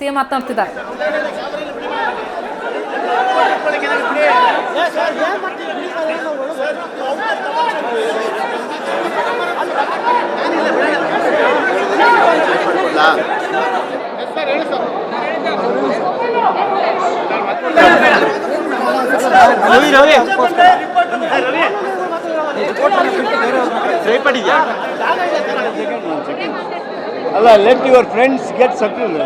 CM ಮಾತನಾಡ್ತಿದ್ದಾರೆ. ಅಲ್ಲ, let your friends get settled.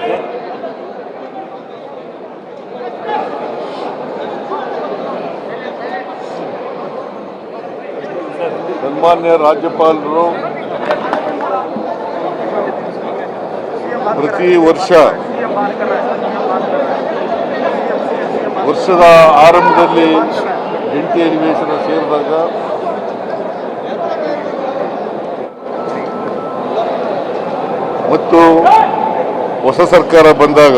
ಸನ್ಮಾನ್ಯ ರಾಜ್ಯಪಾಲರು ಪ್ರತಿ ವರ್ಷದ ಆರಂಭದಲ್ಲಿ ಜಂಟಿ ಅಧಿವೇಶನ ಸೇರಿದಾಗ ಮತ್ತು ಹೊಸ ಸರ್ಕಾರ ಬಂದಾಗ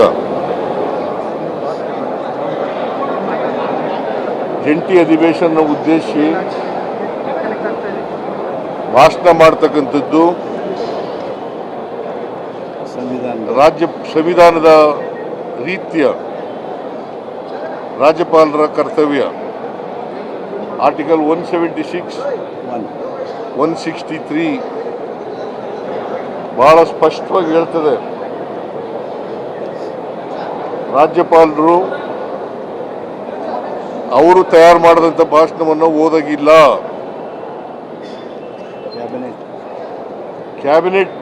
ಜಂಟಿ ಅಧಿವೇಶನ ಉದ್ದೇಶಿಸಿ ಭಾಷಣ ಮಾಡ್ತಕ್ಕಂಥದ್ದು ಸಂವಿಧಾನದ ರೀತಿಯ ರಾಜ್ಯಪಾಲರ ಕರ್ತವ್ಯ. ಆರ್ಟಿಕಲ್ 176, 163 ಬಹಳ ಸ್ಪಷ್ಟವಾಗಿ ಹೇಳ್ತದೆ, ರಾಜ್ಯಪಾಲರು ಅವರು ತಯಾರು ಮಾಡಿದಂಥ ಭಾಷಣವನ್ನು ಓದಾಗಿಲ್ಲ. ಕ್ಯಾಬಿನೆಟ್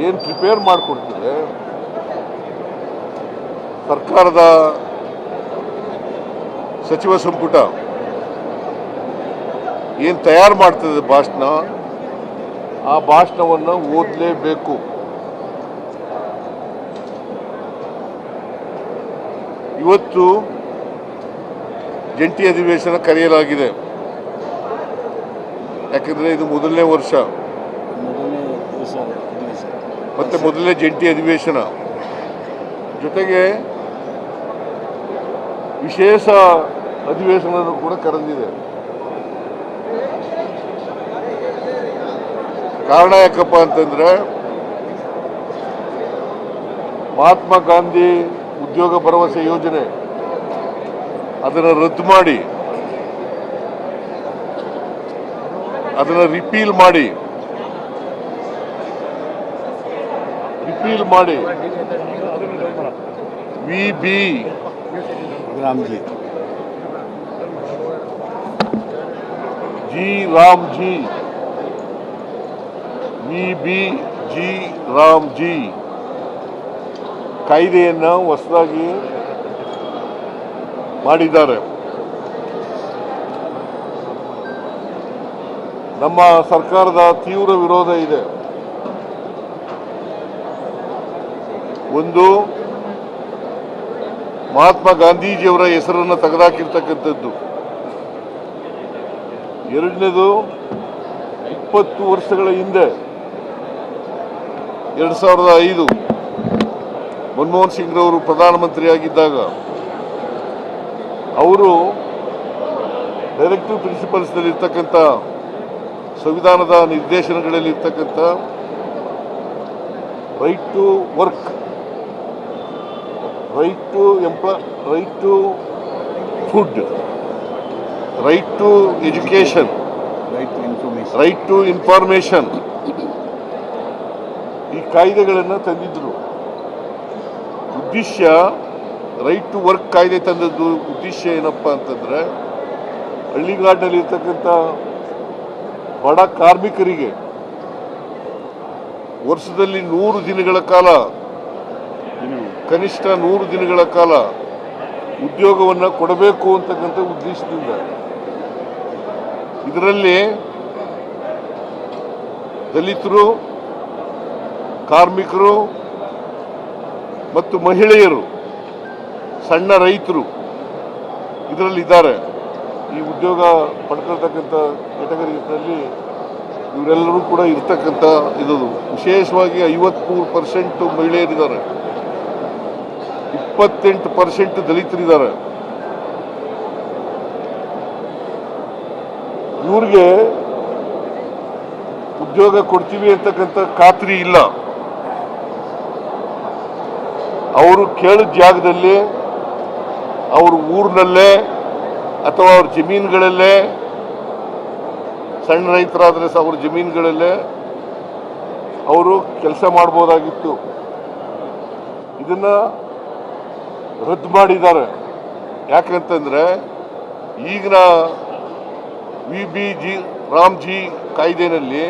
ಏನು ಪ್ರಿಪೇರ್ ಮಾಡಿಕೊಡ್ತದೆ, ಸರ್ಕಾರದ ಸಚಿವ ಸಂಪುಟ ಏನು ತಯಾರು ಮಾಡ್ತದೆ ಭಾಷಣ, ಆ ಭಾಷಣವನ್ನು ಓದಲೇಬೇಕು. ಇವತ್ತು ಜಂಟಿ ಅಧಿವೇಶನ ಕರೆಯಲಾಗಿದೆ. ಯಾಕಂದರೆ ಇದು ಮೊದಲನೇ ವರ್ಷ ಮತ್ತು ಮೊದಲನೇ ಜಂಟಿ ಅಧಿವೇಶನ, ಜೊತೆಗೆ ವಿಶೇಷ ಅಧಿವೇಶನ ಕೂಡ ಕರೆದಿದೆ. ಕಾರಣ ಯಾಕಪ್ಪ ಅಂತಂದ್ರೆ, ಮಹಾತ್ಮ ಗಾಂಧಿ ಉದ್ಯೋಗ ಭರವಸೆ ಯೋಜನೆ ಅದನ್ನು ರದ್ದು ಮಾಡಿ, ಅದನ್ನು ರಿಪೀಲ್ ಮಾಡಿ ವಿ.ಬಿ. ರಾಮ್ಜಿ ಕಾಯ್ದೆಯನ್ನು ಹೊಸದಾಗಿ ಮಾಡಿದ್ದಾರೆ. ನಮ್ಮ ಸರ್ಕಾರದ ತೀವ್ರ ವಿರೋಧ ಇದೆ. ಒಂದು, ಮಹಾತ್ಮ ಗಾಂಧೀಜಿಯವರ ಹೆಸರನ್ನು ತೆಗೆದುಹಾಕಿರ್ತಕ್ಕಂಥದ್ದು. ಎರಡನೇದು, 20 ವರ್ಷಗಳ ಹಿಂದೆ 2005 ಮನಮೋಹನ್ ಸಿಂಗ್ರವರು ಪ್ರಧಾನಮಂತ್ರಿಯಾಗಿದ್ದಾಗ ಅವರು ಡೈರೆಕ್ಟಿವ್ ಪ್ರಿನ್ಸಿಪಲ್ಸ್ನಲ್ಲಿ ಇರ್ತಕ್ಕಂಥ ಸಂವಿಧಾನದ ನಿರ್ದೇಶನಗಳಲ್ಲಿ ಇರ್ತಕ್ಕಂಥ right to work, right to food, right to education, right to information, ಈ ಕಾಯ್ದೆಗಳನ್ನು ತಂದಿದ್ರು. ಉದ್ದೇಶ, ರೈಟ್ ಟು ವರ್ಕ್ ಕಾಯ್ದೆ ತಂದದ್ದು ಉದ್ದೇಶ ಏನಪ್ಪ ಅಂತಂದ್ರೆ, ಹಳ್ಳಿಗಾಡಿನಲ್ಲಿ ಇರ್ತಕ್ಕಂಥ ಬಡ ಕಾರ್ಮಿಕರಿಗೆ ವರ್ಷದಲ್ಲಿ 100 ದಿನಗಳ ಕಾಲ, ಕನಿಷ್ಠ 100 ದಿನಗಳ ಕಾಲ ಉದ್ಯೋಗವನ್ನು ಕೊಡಬೇಕು ಅಂತಕ್ಕಂಥ ಉದ್ದೇಶದಿಂದ. ಇದರಲ್ಲಿ ದಲಿತರು, ಕಾರ್ಮಿಕರು ಮತ್ತು ಮಹಿಳೆಯರು, ಸಣ್ಣ ರೈತರು ಇದರಲ್ಲಿದ್ದಾರೆ. ಈ ಉದ್ಯೋಗ ಪಡ್ಕೊಳ್ತಕ್ಕಂಥ ಕೆಟಗರಿನಲ್ಲಿ ಇವರೆಲ್ಲರೂ ಕೂಡ ಇರ್ತಕ್ಕಂಥ ಇದು. ವಿಶೇಷವಾಗಿ 53% ಮಹಿಳೆಯರಿದ್ದಾರೆ, 28% ದಲಿತರಿದ್ದಾರೆ. ಇವ್ರಿಗೆ ಉದ್ಯೋಗ ಕೊಡ್ತೀವಿ ಅಂತಕ್ಕಂಥ ಖಾತ್ರಿ ಇಲ್ಲ. ಅವರು ಕೇಳಿದ ಜಾಗದಲ್ಲಿ ಅವ್ರ ಊರಿನಲ್ಲೇ ಅಥವಾ ಅವ್ರ ಜಮೀನುಗಳಲ್ಲೇ, ಸಣ್ಣ ರೈತರಾದರೆ ಅವ್ರ ಜಮೀನುಗಳಲ್ಲೇ ಅವರು ಕೆಲಸ ಮಾಡ್ಬೋದಾಗಿತ್ತು. ಇದನ್ನ ರದ್ದು ಮಾಡಿದ್ದಾರೆ. ಯಾಕಂತಂದ್ರೆ ಈಗಿನ VBG ರಾಮ್ಜಿ ಕಾಯ್ದೆನಲ್ಲಿ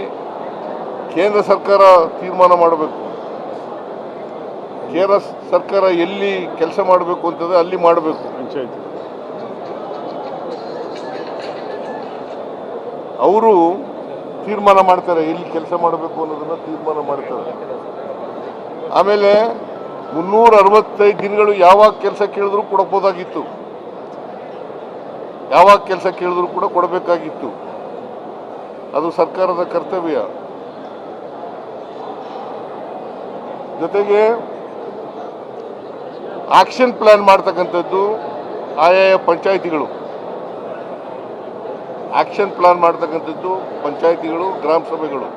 ಕೇಂದ್ರ ಸರ್ಕಾರ ತೀರ್ಮಾನ ಮಾಡಬೇಕು. ಕೇಂದ್ರ ಸರ್ಕಾರ ಎಲ್ಲಿ ಕೆಲಸ ಮಾಡಬೇಕು ಅಂತಂದ್ರೆ ಅಲ್ಲಿ ಮಾಡಬೇಕು. ಪಂಚಾಯತಿ ಅವರು ತೀರ್ಮಾನ ಮಾಡ್ತಾರೆ, ಎಲ್ಲಿ ಕೆಲಸ ಮಾಡಬೇಕು ಅನ್ನೋದನ್ನ ತೀರ್ಮಾನ ಮಾಡ್ತಾರೆ. ಆಮೇಲೆ 365 ದಿನಗಳು ಯಾವಾಗ ಕೆಲಸ ಕೇಳಿದ್ರು ಕೊಡಬಹುದಾಗಿತ್ತು, ಯಾವಾಗ ಕೆಲಸ ಕೇಳಿದ್ರು ಕೂಡ ಕೊಡಬೇಕಾಗಿತ್ತು. ಅದು ಸರ್ಕಾರದ ಕರ್ತವ್ಯ. ಜೊತೆಗೆ ಆಕ್ಷನ್ ಪ್ಲಾನ್ ಮಾಡ್ತಕ್ಕಂಥದ್ದು ಆಯಾಯ ಪಂಚಾಯಿತಿಗಳು, ಆಕ್ಷನ್ ಪ್ಲಾನ್ ಮಾಡ್ತಕ್ಕಂಥದ್ದು ಪಂಚಾಯಿತಿಗಳು, ಗ್ರಾಮ ಸಭೆಗಳು.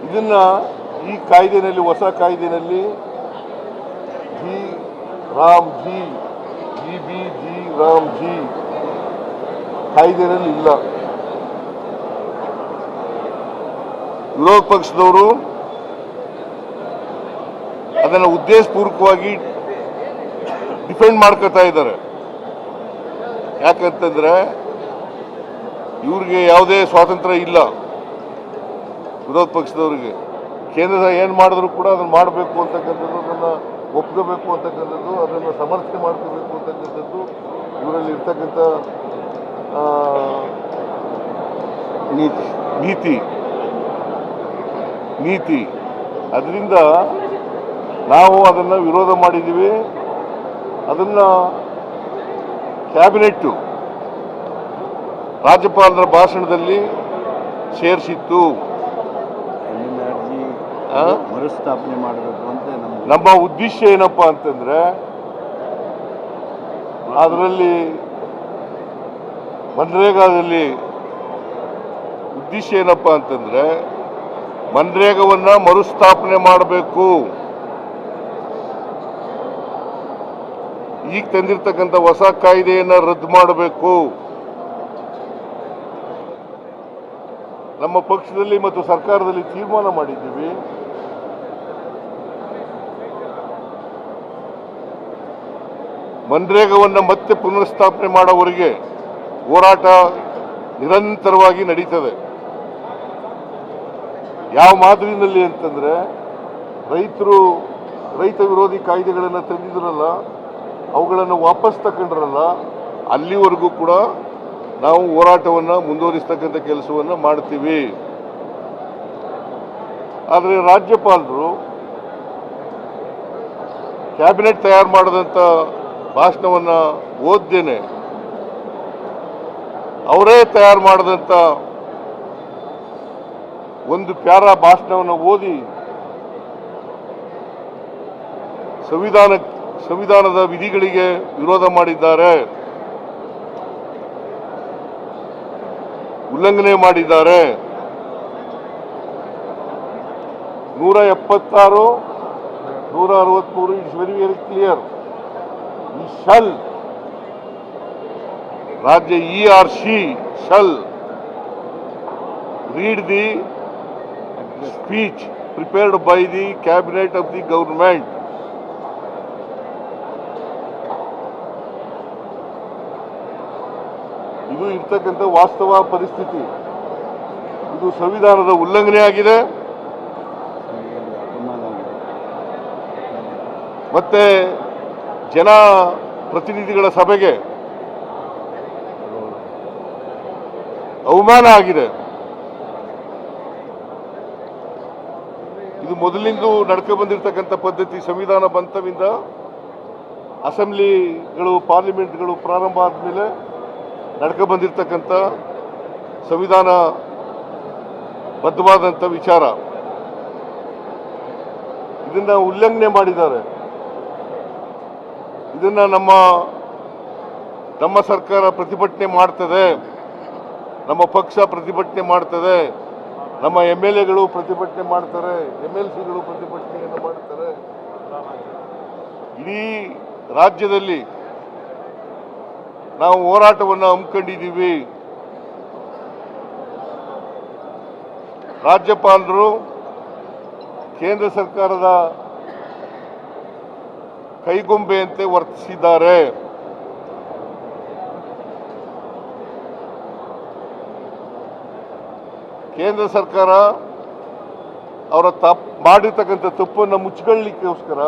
ಇದನ್ನ ಈ ಕಾಯ್ದೆನಲ್ಲಿ, ಹೊಸ ಕಾಯ್ದೆನಲ್ಲಿ VBG ರಾಮ್ಜಿ ಕಾಯ್ದೆನಲ್ಲಿ ಇಲ್ಲ. ವಿರೋಧ ಪಕ್ಷದವರು ಅದನ್ನು ಉದ್ದೇಶಪೂರ್ವಕವಾಗಿ ಡಿಫೆಂಡ್ ಮಾಡ್ಕೊತಾ ಇದ್ದಾರೆ. ಯಾಕಂತಂದ್ರೆ ಇವ್ರಿಗೆ ಯಾವುದೇ ಸ್ವಾತಂತ್ರ್ಯ ಇಲ್ಲ. ವಿರೋಧ ಪಕ್ಷದವರಿಗೆ ಕೇಂದ್ರ ಏನು ಮಾಡಿದ್ರು ಕೂಡ ಅದನ್ನು ಮಾಡಬೇಕು ಅಂತಕ್ಕಂಥದ್ದು, ಅದನ್ನು ಒಪ್ಕೋಬೇಕು ಅಂತಕ್ಕಂಥದ್ದು, ಅದನ್ನು ಸಮರ್ಥನೆ ಮಾಡ್ಕೋಬೇಕು ಅಂತಕ್ಕಂಥದ್ದು ಇವರಲ್ಲಿ ಇರ್ತಕ್ಕಂಥ ನೀತಿ. ಅದರಿಂದ ನಾವು ಅದನ್ನು ವಿರೋಧ ಮಾಡಿದ್ದೀವಿ. ಅದನ್ನು ಕ್ಯಾಬಿನೆಟ್ಟು ರಾಜ್ಯಪಾಲರ ಭಾಷಣದಲ್ಲಿ ಸೇರಿಸಿತ್ತು. ಮರುಸ್ಥಾಪನೆ ಮಾಡಬೇಕು ಅಂತ ನಮ್ಮ ಉದ್ದೇಶ ಏನಪ್ಪಾ ಅಂತಂದ್ರೆ, ಅದರಲ್ಲಿ ಮನ್ರೇಗಾದಲ್ಲಿ ಉದ್ದೇಶ ಏನಪ್ಪಾ ಅಂತಂದ್ರೆ ಮನ್ರೇಗವನ್ನ ಮರುಸ್ಥಾಪನೆ ಮಾಡಬೇಕು. ಈಗ ತಂದಿರತಕ್ಕಂಥ ಹೊಸ ಕಾಯ್ದೆಯನ್ನ ರದ್ದು ಮಾಡಬೇಕು. ನಮ್ಮ ಪಕ್ಷದಲ್ಲಿ ಮತ್ತು ಸರ್ಕಾರದಲ್ಲಿ ತೀರ್ಮಾನ ಮಾಡಿದ್ದೀವಿ. ಮನ್ರೇಗವನ್ನ ಮತ್ತೆ ಪುನರ್ಸ್ಥಾಪನೆ ಮಾಡೋವರೆಗೆ ಹೋರಾಟ ನಿರಂತರವಾಗಿ ನಡೀತದೆ. ಯಾವ ಮಾದರಿನಲ್ಲಿ ಅಂತಂದ್ರೆ, ರೈತ ವಿರೋಧಿ ಕಾಯ್ದೆಗಳನ್ನು ತಂದಿದ್ರಲ್ಲ, ಅವುಗಳನ್ನು ವಾಪಸ್ ತಗೊಂಡ್ರಲ್ಲ, ಅಲ್ಲಿವರೆಗೂ ಕೂಡ ನಾವು ಹೋರಾಟವನ್ನು ಮುಂದುವರಿಸ್ತಕ್ಕಂಥ ಕೆಲಸವನ್ನು ಮಾಡ್ತೀವಿ. ಆದರೆ ರಾಜ್ಯಪಾಲರು ಕ್ಯಾಬಿನೆಟ್ ತಯಾರು ಮಾಡಿದಂಥ ಭಾಷಣವನ್ನು ಓದ್ದೇನೆ, ಅವರೇ ತಯಾರು ಮಾಡಿದಂಥ ಒಂದು ಪ್ಯಾರಾ ಭಾಷಣವನ್ನು ಓದಿ ಸಂವಿಧಾನದ ವಿಧಿಗಳಿಗೆ ವಿರೋಧ ಮಾಡಿದ್ದಾರೆ, ಉಲ್ಲಂಘನೆ ಮಾಡಿದ್ದಾರೆ. 176, 163 ಇಟ್ಸ್ ವೆರಿ ವೆರಿ ಕ್ಲಿಯರ್. ಈ shall Rajya he or she shall read the speech prepared by the cabinet of the government. ಇದು ಇರ್ತಕ್ಕಂಥ ವಾಸ್ತವ ಪರಿಸ್ಥಿತಿ. ಇದು ಸಂವಿಧಾನದ ಉಲ್ಲಂಘನೆ ಆಗಿದೆ. ಮತ್ತೆ ಜನ ಪ್ರತಿನಿಧಿಗಳ ಸಭೆಗೆ ಅವಮಾನ ಆಗಿದೆ. ಇದು ಮೊದಲಿಂದ ನಡ್ಕೊ ಬಂದಿರತಕ್ಕಂಥ ಪದ್ಧತಿ. ಸಂವಿಧಾನ ಬಂತವಿಂದ ಅಸೆಂಬ್ಲಿಗಳು, ಪಾರ್ಲಿಮೆಂಟ್ಗಳು ಪ್ರಾರಂಭ ಆದಮೇಲೆ ನಡ್ಕೊ ಬಂದಿರತಕ್ಕಂಥ ಸಂವಿಧಾನ ಬದ್ಧವಾದಂಥ ವಿಚಾರ. ಇದನ್ನ ಉಲ್ಲಂಘನೆ ಮಾಡಿದ್ದಾರೆ. ಇದನ್ನ ನಮ್ಮ ಸರ್ಕಾರ ಪ್ರತಿಭಟನೆ ಮಾಡ್ತದೆ, ನಮ್ಮ ಪಕ್ಷ ಪ್ರತಿಭಟನೆ ಮಾಡ್ತದೆ. ನಮ್ಮ MLAಗಳು ಪ್ರತಿಭಟನೆ ಮಾಡ್ತಾರೆ, MLCಗಳು ಪ್ರತಿಭಟನೆಯನ್ನು ಮಾಡ್ತಾರೆ. ಇಡೀ ರಾಜ್ಯದಲ್ಲಿ ನಾವು ಹೋರಾಟವನ್ನು ಹಮ್ಮಿಕೊಂಡಿದ್ದೀವಿ. ರಾಜ್ಯಪಾಲರು ಕೇಂದ್ರ ಸರ್ಕಾರದ ಕೈಗೊಂಬೆಯಂತೆ ವರ್ತಿಸಿದ್ದಾರೆ. ಕೇಂದ್ರ ಸರ್ಕಾರ ಅವರ ಮಾಡಿರ್ತಕ್ಕಂಥ ತಪ್ಪನ್ನು ಮುಚ್ಚಿಕೊಳ್ಳಲಿಕ್ಕೋಸ್ಕರ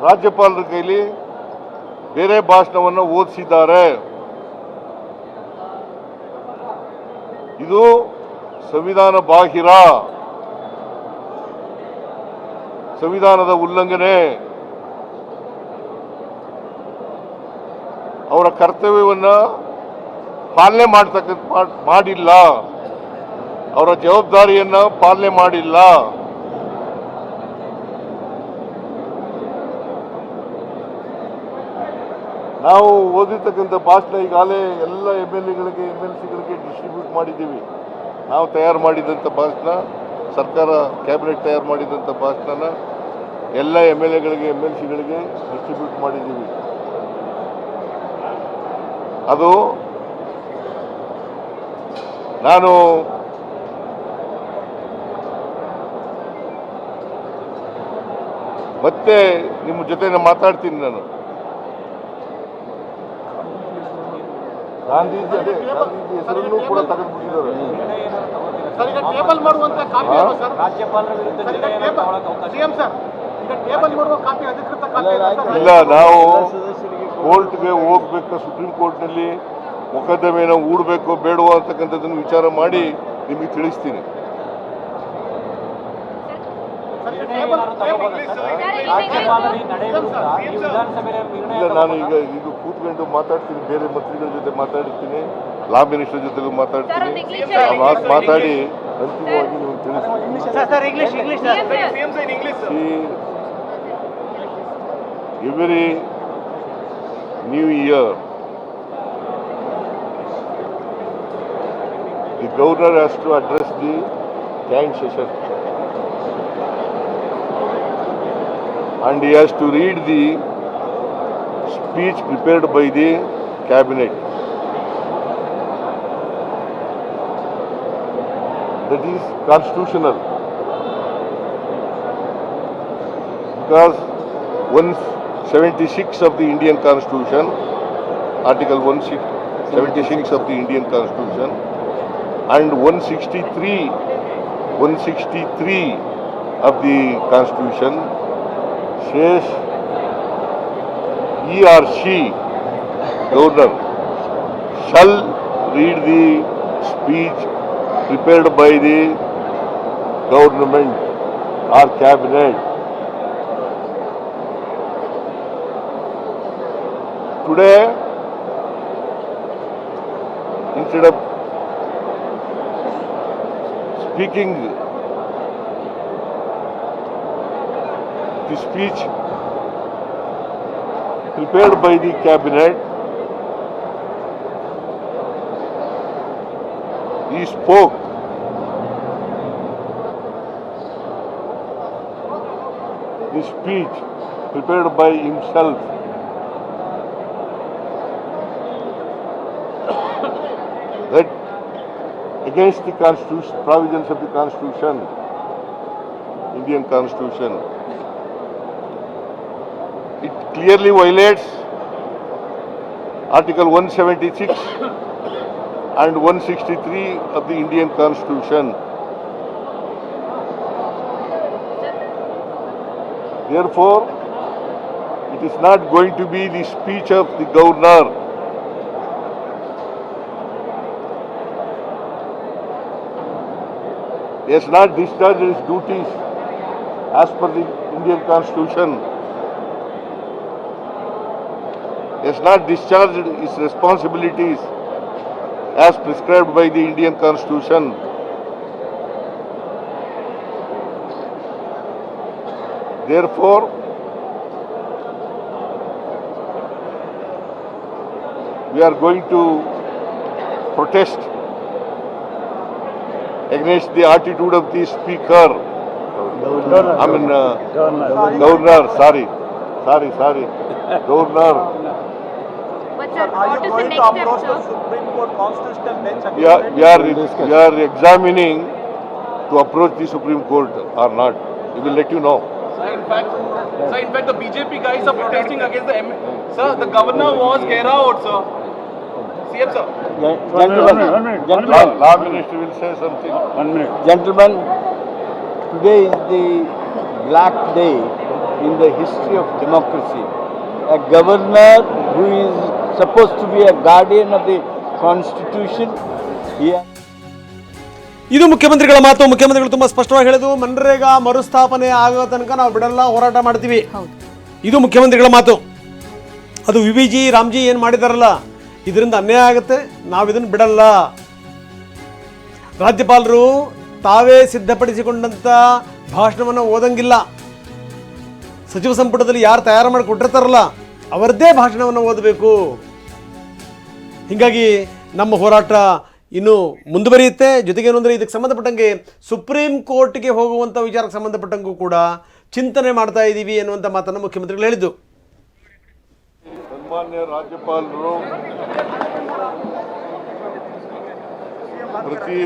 ರಾಜ್ಯಪಾಲರ ಕೈಲಿ ಬೇರೆ ಭಾಷಣವನ್ನು ಓದಿಸಿದ್ದಾರೆ. ಇದು ಸಂವಿಧಾನ ಬಾಹಿರ, ಸಂವಿಧಾನದ ಉಲ್ಲಂಘನೆ. ಅವರ ಕರ್ತವ್ಯವನ್ನು ಪಾಲನೆ ಮಾಡಿಲ್ಲ, ಅವರ ಜವಾಬ್ದಾರಿಯನ್ನ ಪಾಲನೆ ಮಾಡಿಲ್ಲ. ನಾವು ಓದಿರ್ತಕ್ಕಂಥ ಭಾಷಣ ಈಗಾಗಲೇ ಎಲ್ಲ MLAಗಳಿಗೆ MLCಗಳಿಗೆ ಡಿಸ್ಟ್ರಿಬ್ಯೂಟ್ ಮಾಡಿದ್ದೀವಿ. ನಾವು ತಯಾರು ಮಾಡಿದಂಥ ಭಾಷಣ, ಸರ್ಕಾರ ಕ್ಯಾಬಿನೆಟ್ ತಯಾರು ಮಾಡಿದಂಥ ಭಾಷಣನ ಎಲ್ಲ MLAಗಳಿಗೆ MLCಗಳಿಗೆ ಡಿಸ್ಟ್ರಿಬ್ಯೂಟ್ ಮಾಡಿದ್ದೀವಿ. ಅದು ನಾನು ಮತ್ತೆ ನಿಮ್ಮ ಜೊತೆ ಮಾತಾಡ್ತೀನಿ. ನಾನು ಗಾಂಧೀಜಿ ಹೆಸರನ್ನು ಕೂಡ ತೆಗೆದುಬಿಟ್ಟಿದ್ದಾರೆ. ಇಲ್ಲ, ನಾವು ಕೋರ್ಟ್ಗೆ ಹೋಗ್ಬೇಕು, ಸುಪ್ರೀಂ ಕೋರ್ಟ್ನಲ್ಲಿ ಮೊಕದ್ದಮೆನ ಹೂಡಬೇಕು ಬೇಡವೋ ಅಂತಕ್ಕಂಥದ್ದನ್ನು ವಿಚಾರ ಮಾಡಿ ನಿಮಗೆ ತಿಳಿಸ್ತೀನಿ. ಇಲ್ಲ, ನಾನು ಈಗ ಕೂತ್ಕೊಂಡು ಮಾತಾಡ್ತೀನಿ, ಬೇರೆ ಮಂತ್ರಿಗಳ ಜೊತೆ ಮಾತಾಡ್ತೀನಿ, ಲಾ ಮಿನಿಸ್ಟರ್ ಜೊತೆಗೂ ಮಾತಾಡ್ತೀನಿ. ಮಾತಾಡಿ ಅಂತಿಮವಾಗಿ ನೀವು ತಿಳಿಸ್ತೀನಿ. Every new year the governor has to address the joint session and he has to read the speech prepared by the cabinet. That is constitutional because 176 of the Indian Constitution, Article 176 of the Indian Constitution and 163 of the Constitution says he or she, governor, shall read the speech prepared by the government or cabinet. Today, instead of speaking the speech prepared by the cabinet, he spoke the speech prepared by himself. That against the constitution, provisions of the Constitution, Indian Constitution. It clearly violates Article 176 and 163 of the Indian Constitution. Therefore, it is not going to be the speech of the governor. He has not discharged his duties as per the Indian Constitution. He has not discharged his responsibilities as prescribed by the Indian Constitution. Therefore, we are going to protest against the attitude of the speaker. I mean, governor. Sorry, governor. But sir, Are what you is the going next to step, approach the sir? Supreme Court Constitutional Bench again? We are examining to approach the Supreme Court or not. We will let you know. Sir, in fact, the BJP guys are protesting against the Sir, the governor was Gera out, sir. CM, sir. Law Minister will say something. Gentlemen, today is the black day in the history of democracy. A governor who is supposed to be a guardian of the constitution, here. ಇದು ಮುಖ್ಯಮಂತ್ರಿಗಳ ಮಾತು. ಮುಖ್ಯಮಂತ್ರಿಗಳು ತುಂಬ ಸ್ಪಷ್ಟವಾಗಿ ಹೇಳಿದ್ರು, ಮನ್ರೇಗಾ ಮರುಸ್ಥಾಪನೆ ಆಗೋ ತನಕ ನಾವು ಬಿಡಲ್ಲ, ಹೋರಾಟ ಮಾಡ್ತೀವಿ. ಇದು ಮುಖ್ಯಮಂತ್ರಿಗಳ ಮಾತು. ಅದು ವಿವಿಜಿ ರಾಮ್ಜಿ ಏನು ಮಾಡಿದಾರಲ್ಲ, ಇದರಿಂದ ಅನ್ಯಾಯ ಆಗುತ್ತೆ, ನಾವು ಇದನ್ನು ಬಿಡಲ್ಲ. ರಾಜ್ಯಪಾಲರು ತಾವೇ ಸಿದ್ಧಪಡಿಸಿಕೊಂಡಂಥ ಭಾಷಣವನ್ನು ಓದಂಗಿಲ್ಲ. ಸಚಿವ ಸಂಪುಟದಲ್ಲಿ ಯಾರು ತಯಾರು ಮಾಡಿ ಕೊಟ್ಟಿರ್ತಾರಲ್ಲ ಅವರದ್ದೇ ಭಾಷಣವನ್ನು ಓದಬೇಕು. ಹೀಗಾಗಿ ನಮ್ಮ ಹೋರಾಟ ಇನ್ನು ಮುಂದುವರಿಯುತ್ತೆ. ಜೊತೆಗೆ ಏನಂದರೆ ಇದಕ್ಕೆ ಸಂಬಂಧಪಟ್ಟಂಗೆ ಸುಪ್ರೀಂ ಕೋರ್ಟ್ಗೆ ಹೋಗುವಂಥ ವಿಚಾರಕ್ಕೆ ಸಂಬಂಧಪಟ್ಟಂಗೂ ಕೂಡ ಚಿಂತನೆ ಮಾಡ್ತಾ ಇದ್ದೀವಿ ಎನ್ನುವಂಥ ಮಾತನ್ನು ಮುಖ್ಯಮಂತ್ರಿಗಳು ಹೇಳಿದ್ದು. ಸನ್ಮಾನ್ಯ ರಾಜ್ಯಪಾಲರು ಪ್ರತಿ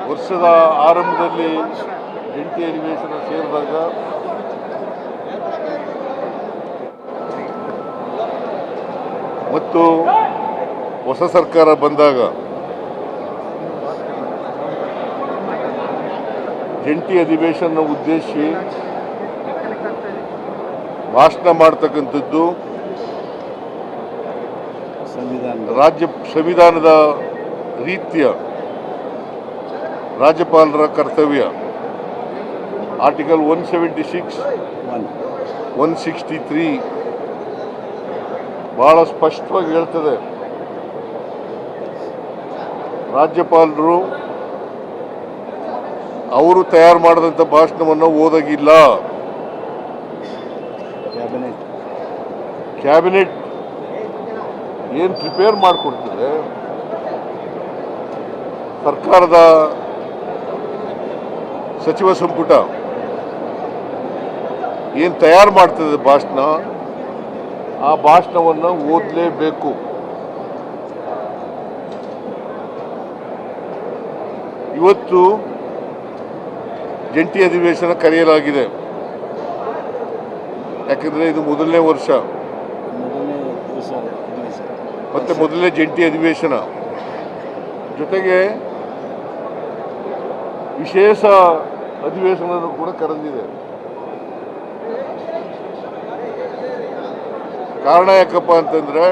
ವರ್ಷದ ಆರಂಭದಲ್ಲಿ ಜಂಟಿ ಅಧಿವೇಶನ ಸೇರಿದಾಗ ಮತ್ತು ಹೊಸ ಸರ್ಕಾರ ಬಂದಾಗ ಜಂಟಿ ಅಧಿವೇಶನ ಉದ್ದೇಶಿಸಿ ಭಾಷಣ ಮಾಡ್ತಕ್ಕಂಥದ್ದು ರಾಜ್ಯ ಸಂವಿಧಾನದ ರೀತಿಯ ರಾಜ್ಯಪಾಲರ ಕರ್ತವ್ಯ. ಆರ್ಟಿಕಲ್ 176, 163 ಬಹಳ ಸ್ಪಷ್ಟವಾಗಿ ಹೇಳ್ತದೆ, ರಾಜ್ಯಪಾಲರು ಅವರು ತಯಾರು ಮಾಡಿದಂಥ ಭಾಷಣವನ್ನು ಓದಾಗಿಲ್ಲ. ಕ್ಯಾಬಿನೆಟ್ ಏನು ಪ್ರಿಪೇರ್ ಮಾಡಿಕೊಡ್ತದೆ, ಸರ್ಕಾರದ ಸಚಿವ ಸಂಪುಟ ಏನು ತಯಾರು ಮಾಡ್ತದೆ ಭಾಷಣ, ಆ ಭಾಷಣವನ್ನು ಓದಲೇಬೇಕು. ಇವತ್ತು ಜಂಟಿ ಅಧಿವೇಶನ ಕರೆಯಲಾಗಿದೆ. ಯಾಕಂದರೆ ಇದು ಮೊದಲನೇ ವರ್ಷ ಮತ್ತು ಮೊದಲನೇ ಜಂಟಿ ಅಧಿವೇಶನ. ಜೊತೆಗೆ ವಿಶೇಷ ಅಧಿವೇಶನ ಕೂಡ ಕರೆದಿದೆ. ಕಾರಣ ಯಾಕಪ್ಪ ಅಂತಂದರೆ